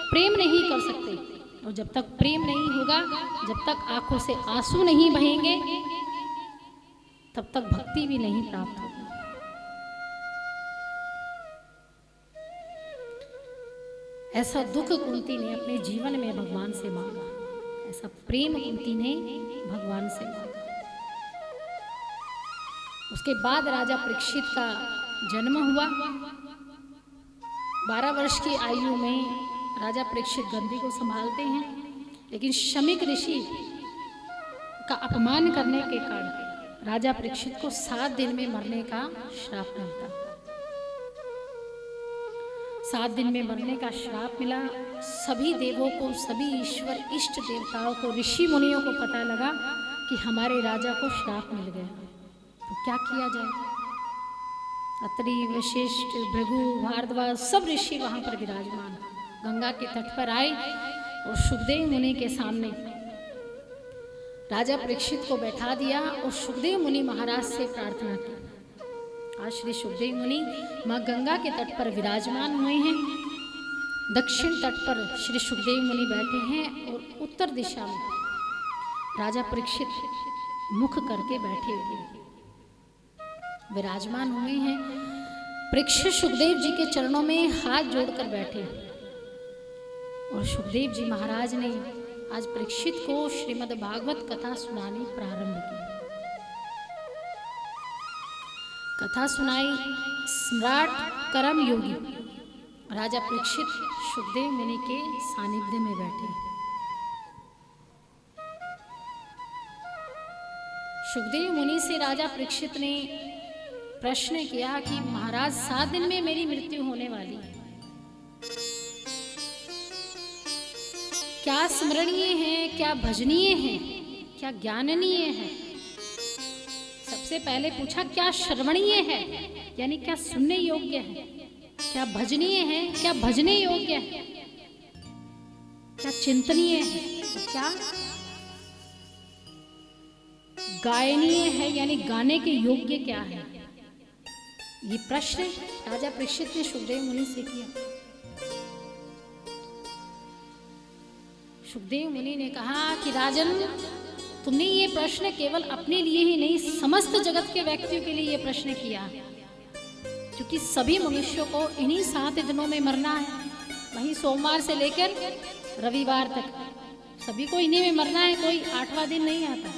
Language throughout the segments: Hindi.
प्रेम नहीं कर सकते। और जब तक प्रेम नहीं होगा, जब तक आंखों से आंसू नहीं बहेंगे, तब तक भक्ति भी नहीं प्राप्त होगी। ऐसा दुख कुंती ने अपने जीवन में भगवान से मांगा, ऐसा प्रेम कुंती ने भगवान से मांगा। उसके बाद राजा परीक्षित का जन्म हुआ। 12 वर्ष की आयु में राजा परीक्षित गंदी को संभालते हैं, लेकिन शमीक ऋषि का अपमान करने के कारण राजा परीक्षित को 7 दिन में मरने का श्राप मिलता। 7 दिन में मरने का श्राप मिला। सभी देवों को, सभी ईश्वर इष्ट देवताओं को, ऋषि मुनियों को पता लगा कि हमारे राजा को श्राप मिल गया। तो क्या किया जाए? अत्रि, वशिष्ठ, भृगु, भारद्वाज सब ऋषि वहां पर विराजमान गंगा के तट पर आए और शुकदेव मुनि के सामने राजा परीक्षित को बैठा दिया और शुकदेव मुनि महाराज से प्रार्थना की। आज श्री शुकदेव मुनि मां गंगा के तट पर विराजमान हुए हैं। दक्षिण तट पर श्री शुकदेव मुनि बैठे हैं और उत्तर दिशा में राजा परीक्षित मुख करके बैठे हुए विराजमान हुए हैं। परीक्षित सुखदेव जी के चरणों में हाथ जोड़कर बैठे और सुखदेव जी महाराज ने आज परीक्षित को श्रीमद् भागवत कथा सुनानी प्रारंभ की। कथा सुनाई सम्राट कर्म योगी राजा परीक्षित सुखदेव मुनि के सानिध्य में बैठे। सुखदेव मुनि से राजा परीक्षित ने प्रश्न किया कि महाराज 7 दिन में मेरी मृत्यु होने वाली है, क्या स्मरणीय है, क्या भजनीय है, क्या ज्ञाननीय है? सबसे पहले पूछा क्या श्रवणीय है, यानी क्या सुनने योग्य है, क्या भजनीय है, क्या भजने योग्य है, क्या चिंतनीय है, तो क्या गायनीय है, यानी गाने के योग्य क्या है? ये प्रश्न राजा परीक्षित ने सुखदेव मुनि से किया। सुखदेव मुनि ने कहा कि राजन, तुमने ये प्रश्न केवल अपने लिए ही नहीं, समस्त जगत के व्यक्तियों के लिए ये प्रश्न किया, क्योंकि सभी मनुष्यों को इन्हीं 7 दिनों में मरना है। वहीं सोमवार से लेकर रविवार तक सभी को इन्हीं में मरना है, कोई 8वां दिन नहीं आता।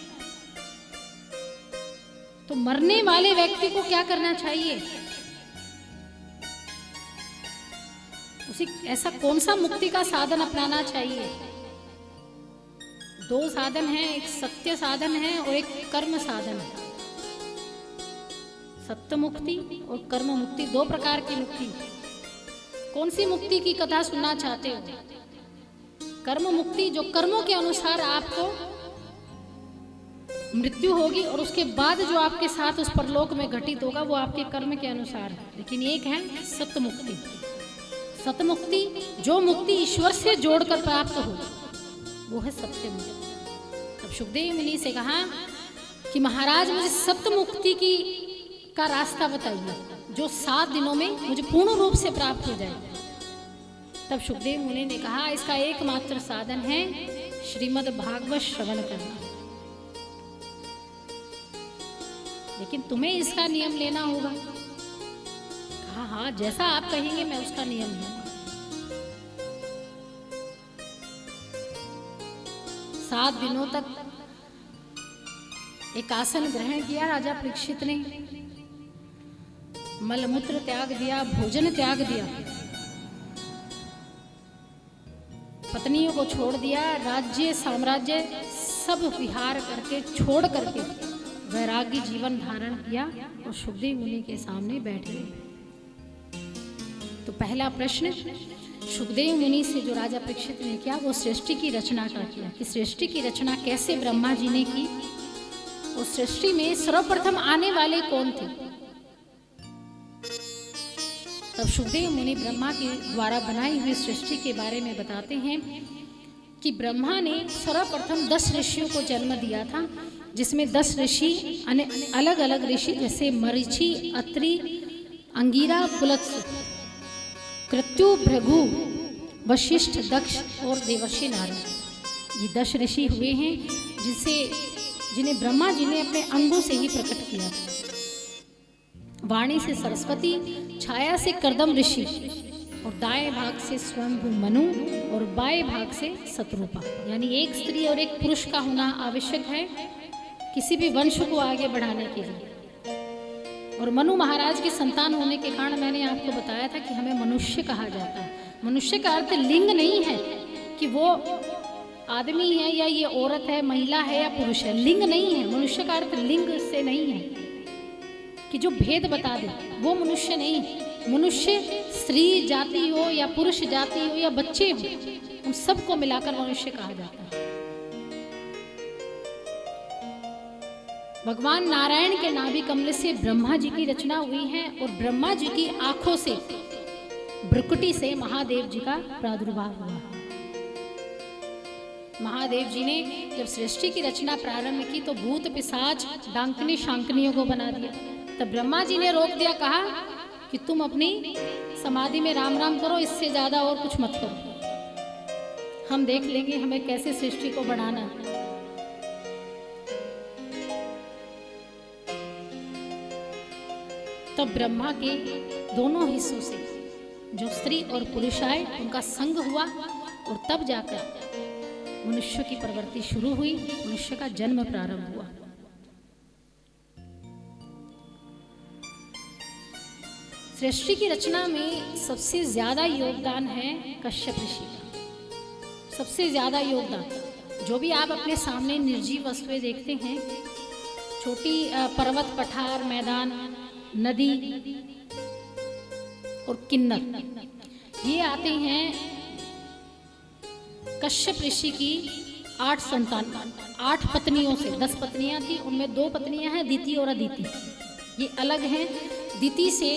तो मरने वाले व्यक्ति को क्या करना चाहिए? उसे ऐसा कौन सा मुक्ति का साधन अपनाना चाहिए? 2 साधन हैं, एक सत्य साधन है और एक कर्म साधन है। सत्य मुक्ति और कर्म मुक्ति, 2 प्रकार की मुक्ति। कौन सी मुक्ति की कथा सुनना चाहते हो? कर्म मुक्ति, जो कर्मों के अनुसार आपको मृत्यु होगी और उसके बाद जो आपके साथ उस परलोक में घटित होगा वो आपके कर्म के अनुसार है। लेकिन एक है सत्य मुक्ति। सत्य मुक्ति, जो मुक्ति ईश्वर से जोड़कर प्राप्त हो, वो है सत्य मुक्ति। तब सुखदेव मुनि से कहा कि महाराज, मुझे सत्य मुक्ति का रास्ता बताइए, जो 7 दिनों में मुझे पूर्ण रूप से प्राप्त हो जाए। तब सुखदेव मुनि ने कहा, इसका एकमात्र साधन है श्रीमद् भागवत श्रवण करना, लेकिन तुम्हें इसका नियम लेना होगा। कहा हाँ, जैसा आप कहेंगे मैं उसका नियम लूंगा। 7 दिनों तक एक आसन ग्रहण किया राजा परीक्षित ने, मलमूत्र त्याग दिया, भोजन त्याग दिया, पत्नियों को छोड़ दिया, राज्य साम्राज्य सब विहार करके छोड़ करके वैराग्य जीवन धारण किया और सुखदेव मुनि के सामने बैठ गए। तो पहला प्रश्न सुखदेव मुनि से जो राजा परीक्षित ने किया, वो सृष्टि की रचना का किया कि सृष्टि की रचना कैसे ब्रह्मा जी ने की, उस सृष्टि में सर्वप्रथम आने वाले कौन थे। तब सुखदेव मुनि ब्रह्मा के द्वारा बनाई हुई सृष्टि के बारे में बताते हैं कि ब्रह्मा ने सर्वप्रथम 10 ऋषियों को जन्म दिया था, जिसमें 10 ऋषि अलग अलग ऋषि जैसे मरीचि, अत्रि, अंगिरा, पुलत्स्य, कृत्यु, भृगु वशिष्ठ, दक्ष और देवर्षि नारद, ये 10 ऋषि हुए हैं जिन्हें ब्रह्मा जी ने अपने अंगों से ही प्रकट किया था। वाणी से सरस्वती, छाया से कर्दम ऋषि और दाएं भाग से स्वयंभू मनु और बाएं भाग से शत्रुपा। यानी एक स्त्री और एक पुरुष का होना आवश्यक है किसी भी वंश को आगे बढ़ाने के लिए। और मनु महाराज की संतान होने के कारण मैंने आपको बताया था कि हमें मनुष्य कहा जाता है। मनुष्य का अर्थ लिंग नहीं है कि वो आदमी है या ये औरत है, महिला है या पुरुष है, लिंग नहीं है। मनुष्य का अर्थ लिंग से नहीं है कि जो भेद बता दे, वो मनुष्य नहीं। मनुष्य स्त्री जाति हो या पुरुष जाति हो या बच्चे हो, उन सबको मिलाकर मनुष्य कहा जाता है। भगवान नारायण के नाभि कमल से ब्रह्मा जी की रचना हुई है और ब्रह्मा जी की आंखों से, भ्रुकुटी से महादेव जी का प्रादुर्भाव हुआ। महादेव जी ने जब सृष्टि की रचना प्रारंभ की तो भूत, पिशाच, डांकनी, शांकनियों को बना दिया। तब ब्रह्मा जी ने रोक दिया, कहा कि तुम अपनी समाधि में राम राम करो, इससे ज्यादा और कुछ मत करो, हम देख लेंगे हमें कैसे सृष्टि को बढ़ाना है। तब ब्रह्मा के दोनों हिस्सों से जो स्त्री और पुरुष आए, उनका संग हुआ और तब जाकर मनुष्य की प्रवृत्ति शुरू हुई, मनुष्य का जन्म प्रारंभ हुआ। सृष्टि की रचना में सबसे ज्यादा योगदान है कश्यप ऋषि का। सबसे ज्यादा योगदान, जो भी आप अपने सामने निर्जीव वस्तुएं देखते हैं, छोटी पर्वत, पठार, मैदान, नदी और किन्नर, ये आते हैं कश्यप ऋषि की 8 संतान, 8 पत्नियों से। 10 पत्नियां थी, उनमें 2 पत्नियां हैं, दिति और अदिति, ये अलग हैं। दिति से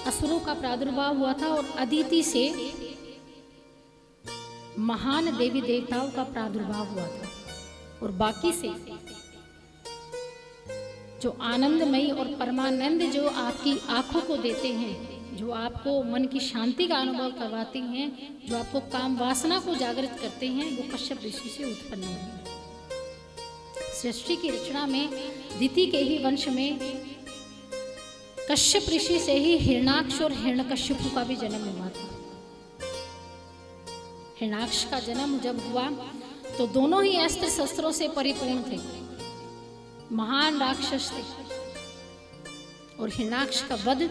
असुरों का प्रादुर्भाव हुआ था और अदिति से महान देवी देवताओं का प्रादुर्भाव हुआ था। और बाकी से जो आनंदमयी और परमानंद जो आपकी आंखों को देते हैं, जो आपको मन की शांति का अनुभव करवाते हैं, जो आपको काम वासना को जागृत करते हैं, वो कश्यप ऋषि से उत्पन्न हुए। सृष्टि की रचना में दिति के ही वंश में कश्यप ऋषि से ही हिरणाक्ष और हिरण्यकश्यप का भी जन्म हुआ था। हिरणाक्ष का जन्म जब हुआ तो दोनों ही अस्त्र शस्त्रों से परिपूर्ण थे, महान राक्षस थे। और हिरणाक्ष का वध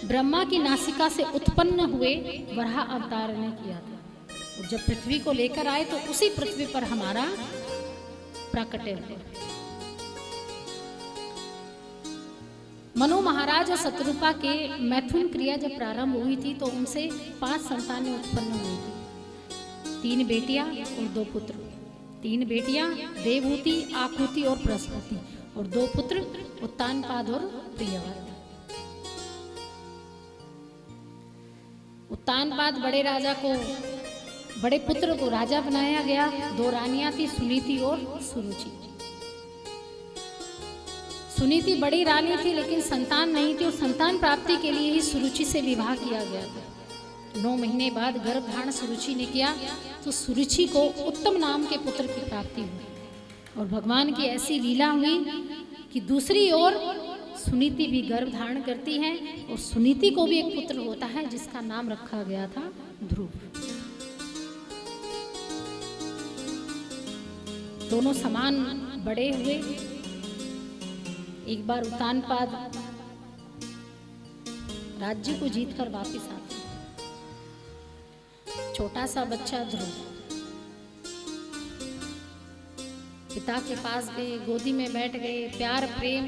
ब्रह्मा की नासिका से उत्पन्न हुए वराह अवतार ने किया था। और जब पृथ्वी को लेकर आए तो उसी पृथ्वी पर हमारा प्राकट्य हुआ। मनु महाराज और शत्रुपा के मैथुन क्रिया जब प्रारंभ हुई थी तो उनसे 5 संतानें उत्पन्न हुई थी, 3 बेटियां और 2 पुत्र। 3 बेटियां देवहूति, आकृति और बृहस्पति, और 2 पुत्र उत्तानपाद और प्रियव्रत। उत्तानपाद बड़े राजा को, बड़े पुत्र को राजा बनाया गया। 2 रानियां थी, सुनीति और सुरुचि। सुनीति बड़ी रानी थी लेकिन संतान नहीं थी और संतान प्राप्ति के लिए ही सुरुचि से विवाह किया गया था। 9 महीने बाद गर्भ धारण सुरुचि ने किया तो सुरुचि को उत्तम नाम के पुत्र की प्राप्ति हुई। और भगवान की ऐसी लीला हुई कि दूसरी ओर सुनीति भी गर्भ धारण करती है और सुनीति को भी एक पुत्र होता है जिसका नाम रखा गया था ध्रुव। दोनों समान बड़े हुए। एक बार उत्तानपाद राज्य को जीतकर वापस आते, छोटा सा बच्चा ध्रुव पिता के पास गए, गोदी में बैठ गए, प्यार प्रेम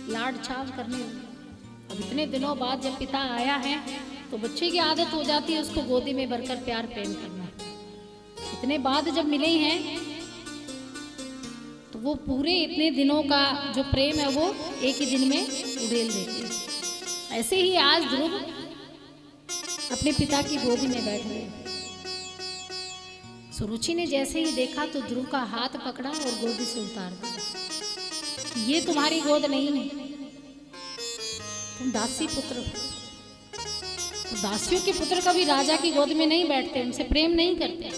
लाड छाव करने लगे। अब इतने दिनों बाद जब पिता आया है तो बच्चे की आदत हो जाती है उसको गोदी में भरकर प्यार प्रेम करना। इतने बाद जब मिले हैं तो वो पूरे इतने दिनों का जो प्रेम है वो एक ही दिन में उड़ेल देते हैं। ऐसे ही आज ध्रुव अपने पिता की गोदी में बैठ गए। सुरुचि ने जैसे ही देखा तो ध्रुव का हाथ पकड़ा और गोदी से उतार दिया। ये तुम्हारी गोद नहीं है, तुम दासी पुत्र हो। दासियों के पुत्र कभी राजा की गोद में नहीं बैठते, उनसे प्रेम नहीं करते।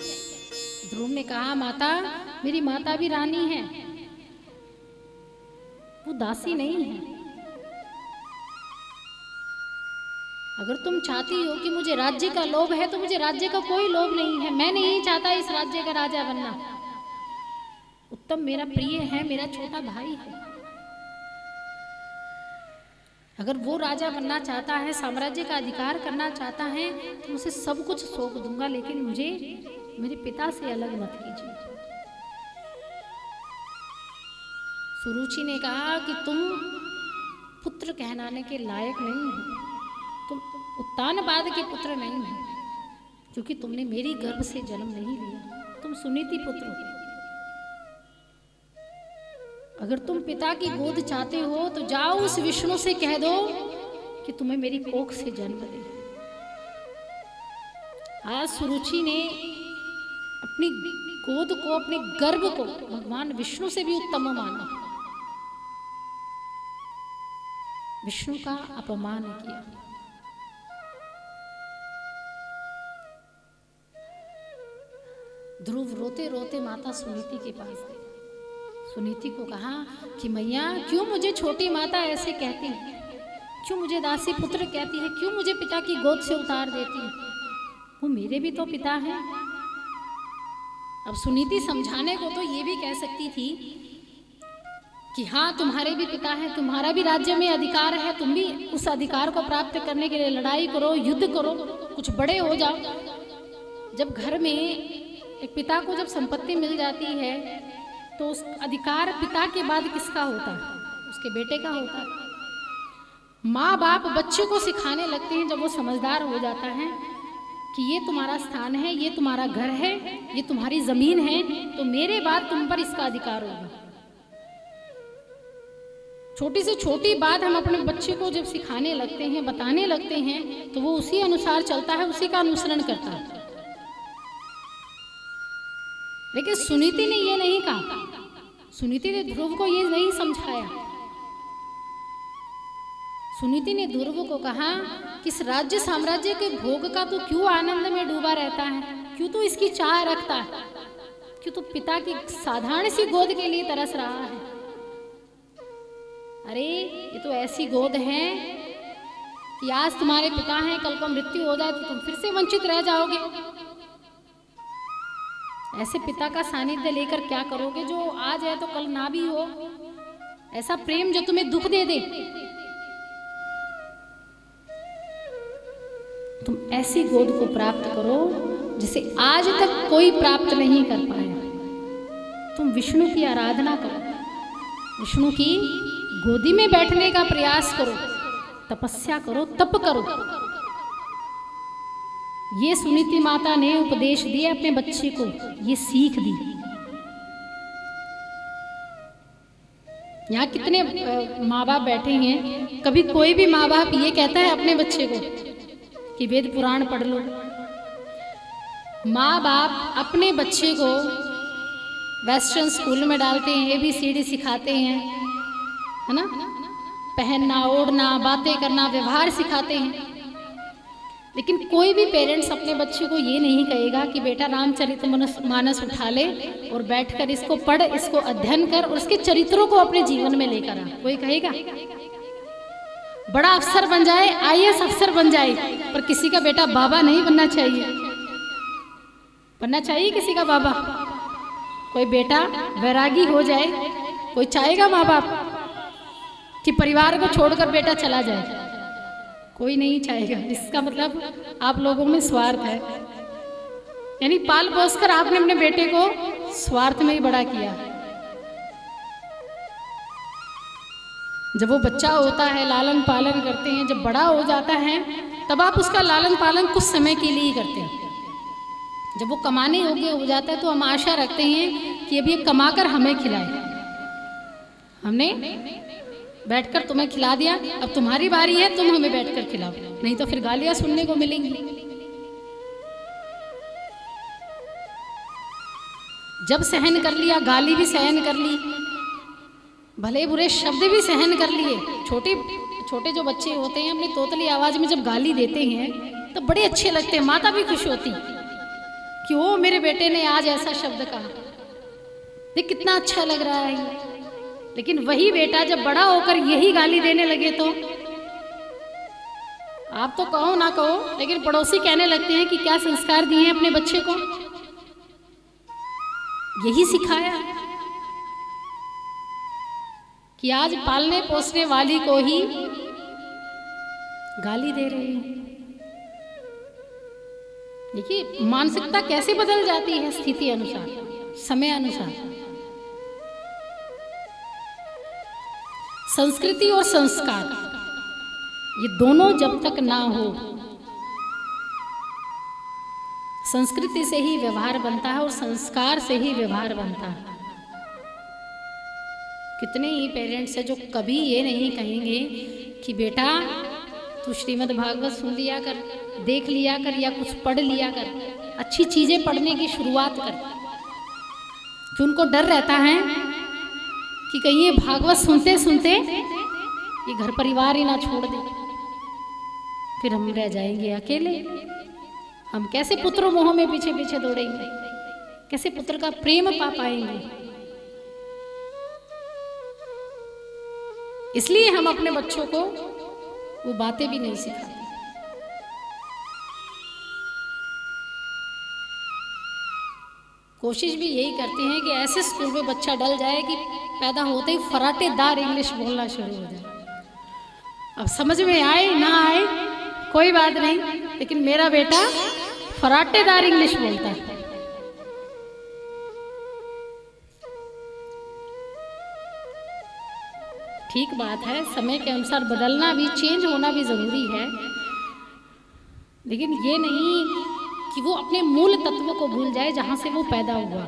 ध्रुव ने कहा, माता, मेरी माता भी रानी है, वो दासी नहीं है। अगर तुम चाहती हो कि मुझे राज्य का लोभ है, तो मुझे राज्य का कोई लोभ नहीं है। मैं नहीं चाहता इस राज्य का राजा बनना। उत्तम मेरा प्रिय है, मेरा छोटा भाई है। अगर वो राजा बनना चाहता है, साम्राज्य का अधिकार करना चाहता है, तो उसे सब कुछ सौंप दूंगा, लेकिन मुझे मेरे पिता से अलग मत कीजिए। सुरुचि ने कहा कि तुम पुत्र कहलाने के लायक नहीं हो, तुम उत्तानपाद के पुत्र नहीं हो, क्योंकि तुमने मेरी गर्भ से जन्म नहीं लिया, तुम सुनीति पुत्र हो। अगर तुम पिता की गोद चाहते हो तो जाओ उस विष्णु से कह दो कि तुम्हें मेरी कोख से जन्म दे। आज सुरुचि ने अपनी गोद को, अपने गर्भ को भगवान विष्णु से भी उत्तम माना, विष्णु का अपमान किया। ध्रुव रोते रोते माता सुनीति के पास गए। सुनीति को कहा कि मैया, क्यों मुझे छोटी माता ऐसे कहती है, क्यों मुझे दासी पुत्र कहती है, क्यों मुझे पिता की गोद से उतार देती है, वो मेरे भी तो पिता हैं। अब सुनीति समझाने को तो ये भी कह सकती थी कि हाँ, तुम्हारे भी पिता हैं, तुम्हारा भी राज्य में अधिकार है, तुम भी उस अधिकार को प्राप्त करने के लिए लड़ाई करो, युद्ध करो, कुछ बड़े हो जाओ। जब घर में एक पिता को जब संपत्ति मिल जाती है, तो उस अधिकार पिता के बाद किसका होता है? उसके बेटे का होता है। माँ बाप बच्चे को सिखाने लगते हैं जब वो समझदार हो जाता है कि ये तुम्हारा स्थान है, ये तुम्हारा घर है, ये तुम्हारी जमीन है, तो मेरे बाद तुम पर इसका अधिकार होगा। छोटी से छोटी बात हम अपने बच्चे को जब सिखाने लगते हैं, बताने लगते हैं, तो वो उसी अनुसार चलता है, उसी का अनुसरण करता है। लेकिन सुनीति ने ये नहीं कहा, सुनीति ने ध्रुव को ये नहीं समझाया। सुनीति ने ध्रुव को कहा कि इस राज्य साम्राज्य के भोग का तो क्यों आनंद में डूबा रहता है, क्यों तो इसकी चाह रखता है, क्यों तो पिता की साधारण सी गोद के लिए तरस रहा है। अरे ये तो ऐसी गोद है कि आज तुम्हारे पिता हैं, कल को मृत्यु हो जाए तो तुम फिर से वंचित रह जाओगे। ऐसे पिता का सानिध्य लेकर क्या करोगे जो आज है तो कल ना भी हो, ऐसा प्रेम जो तुम्हें दुख दे दे। तुम ऐसी गोद को प्राप्त करो जिसे आज तक कोई प्राप्त नहीं कर पाया। तुम विष्णु की आराधना करो, विष्णु की गोदी में बैठने का प्रयास करो, तपस्या करो, तप करो। ये सुनीति माता ने उपदेश दिया अपने बच्चे को, ये सीख दी। यहाँ कितने माँ बाप बैठे हैं, कभी कोई भी माँ बाप ये कहता है अपने बच्चे को कि वेद पुराण पढ़ लो। माँ बाप अपने बच्चे को वेस्टर्न स्कूल में डालते हैं, ABCD सिखाते हैं, है ना, पहनना, ओढ़ना, बातें करना, व्यवहार सिखाते हैं। लेकिन कोई भी पेरेंट्स अपने बच्चे को ये नहीं कहेगा कि बेटा रामचरितमानस उठा ले और बैठकर इसको पढ़, इसको अध्ययन कर और उसके चरित्रों को अपने जीवन में लेकर आ। कोई कहेगा? बड़ा अफसर बन जाए, IAS अफसर बन जाए, पर किसी का बेटा बाबा नहीं बनना चाहिए। बनना चाहिए किसी का बाबा? कोई बेटा वैरागी हो जाए, कोई चाहेगा माँ बाप कि परिवार को छोड़कर बेटा चला जाए? कोई नहीं चाहेगा। इसका मतलब आप लोगों में स्वार्थ है, यानी पाल पोस कर आपने अपने बेटे को स्वार्थ में ही बड़ा किया। जब वो बच्चा होता है, लालन पालन करते हैं, जब बड़ा हो जाता है तब आप उसका लालन पालन कुछ समय के लिए ही करते हैं। जब वो कमाने योग्य हो जाता है तो हम आशा रखते हैं कि अब ये कमाकर हमें खिलाए। हमने बैठकर तुम्हें खिला दिया, अब तुम्हारी बारी है, तुम हमें बैठकर खिलाओ, नहीं तो फिर गालियां सुनने को मिलेंगी। जब सहन कर लिया, गाली भी सहन कर ली, भले बुरे शब्द भी सहन कर लिए। छोटे छोटे जो बच्चे होते हैं अपनी तोतली आवाज में जब गाली देते हैं तो बड़े अच्छे लगते हैं, माता भी खुश होती कि ओ मेरे बेटे ने आज ऐसा शब्द कहा, देख कितना अच्छा लग रहा है ये। लेकिन वही बेटा जब बड़ा होकर यही गाली देने लगे तो आप तो कहो ना कहो, लेकिन पड़ोसी कहने लगते हैं कि क्या संस्कार दिए हैं अपने बच्चे को, यही सिखाया कि आज पालने पोसने वाली को ही गाली दे रहे हैं। देखिए मानसिकता कैसे बदल जाती है स्थिति अनुसार, समय अनुसार। संस्कृति और संस्कार ये दोनों जब तक ना हो, संस्कृति से ही व्यवहार बनता है और संस्कार से ही व्यवहार बनता है। कितने ही पेरेंट्स हैं जो कभी ये नहीं कहेंगे कि बेटा तू श्रीमद् भागवत सुन लिया कर, देख लिया कर, या कुछ पढ़ लिया कर, अच्छी चीजें पढ़ने की शुरुआत कर। कि उनको डर रहता है कि कहीं ये भागवत सुनते सुनते ये घर परिवार ही ना छोड़ दे, फिर हम रह जाएंगे अकेले। हम कैसे पुत्र मोह में पीछे पीछे दौड़ेंगे, कैसे पुत्र का प्रेम पा पाएंगे। इसलिए हम अपने बच्चों को वो बातें भी नहीं सिखाते। कोशिश भी यही करते हैं कि ऐसे स्कूल में बच्चा डल जाए कि पैदा होते ही फराटेदार इंग्लिश बोलना शुरू हो जाए। अब समझ में आए ना आए कोई बात नहीं, लेकिन मेरा बेटा फराटेदार इंग्लिश बोलता है। ठीक बात है, समय के अनुसार बदलना भी, चेंज होना भी जरूरी है, लेकिन ये नहीं कि वो अपने मूल तत्व को भूल जाए जहां से वो पैदा हुआ।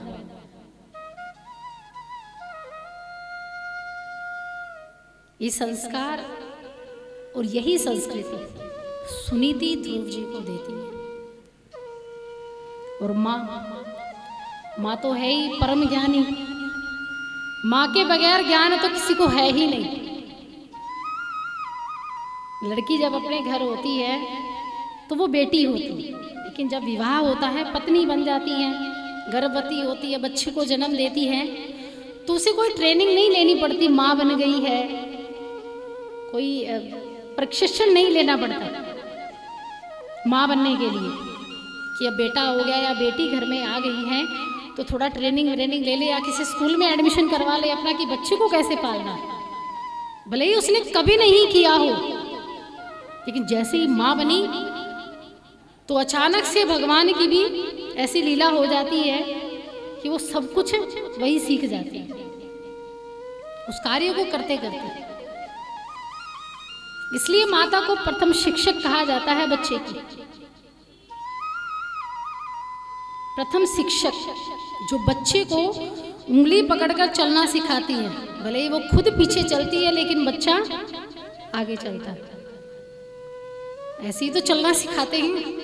ये संस्कार और यही संस्कृति सुनीति ध्रुव जी को देती है। और माँ तो है ही परम ज्ञानी, माँ के बगैर ज्ञान तो किसी को है ही नहीं। लड़की जब अपने घर होती है तो वो बेटी होती है, लेकिन जब विवाह होता है पत्नी बन जाती है, गर्भवती होती है, बच्चे को जन्म देती है, तो उसे कोई ट्रेनिंग नहीं लेनी पड़ती, माँ बन गई है, कोई प्रशिक्षण नहीं लेना पड़ता माँ बनने के लिए कि अब बेटा हो गया या बेटी घर में आ गई है तो थोड़ा ट्रेनिंग ले ले, या किसी स्कूल में एडमिशन करवा ले अपना कि बच्चे को कैसे पालना। भले ही उसने कभी नहीं किया हो, लेकिन जैसे ही माँ बनी तो अचानक से भगवान की भी ऐसी लीला हो जाती है कि वो सब कुछ वही सीख जाती है उस कार्य को करते करते। इसलिए माता को प्रथम शिक्षक कहा जाता है बच्चे की। प्रथम शिक्षक जो बच्चे को उंगली पकड़कर चलना सिखाती है, भले ही वो खुद पीछे चलती है लेकिन बच्चा आगे चलता है। ऐसे ही तो चलना सिखाते हैं,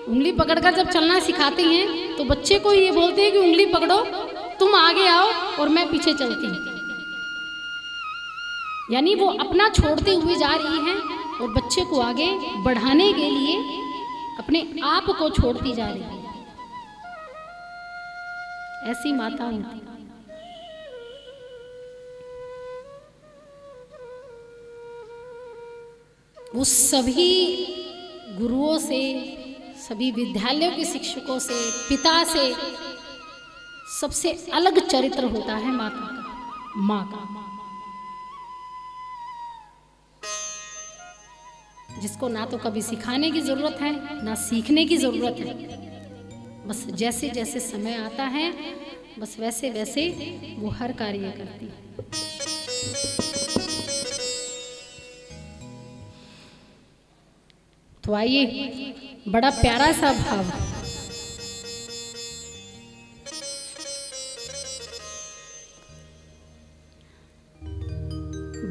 उंगली पकड़कर जब चलना सिखाते हैं तो बच्चे को ये बोलते हैं कि उंगली पकड़ो, तुम आगे आओ और मैं पीछे चलती हूँ। यानी वो अपना छोड़ते हुए जा रही हैं और बच्चे को आगे बढ़ाने के लिए अपने आप को छोड़ती जा रही है। ऐसी माता होती। वो सभी गुरुओं से, सभी विद्यालयों के शिक्षकों से, पिता से सबसे अलग चरित्र होता है माता का, माँ का, जिसको ना तो कभी सिखाने की जरूरत है ना सीखने की जरूरत है। बस जैसे जैसे समय आता है बस वैसे वैसे वो हर कार्य करती है। तो आइए, बड़ा प्यारा सा भाव,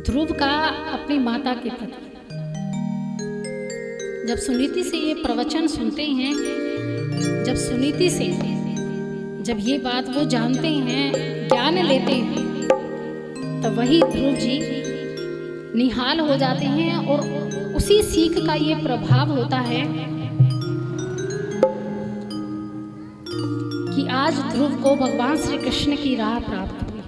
ध्रुव का अपनी माता के प्रति। जब सुनीति से ये प्रवचन सुनते हैं, जब सुनीति से जब ये बात वो जानते हैं, ज्ञान लेते हैं, तब वही ध्रुव जी निहाल हो जाते हैं और उसी सीख का ये प्रभाव होता है कि आज ध्रुव को भगवान श्री कृष्ण की राह प्राप्त हुई।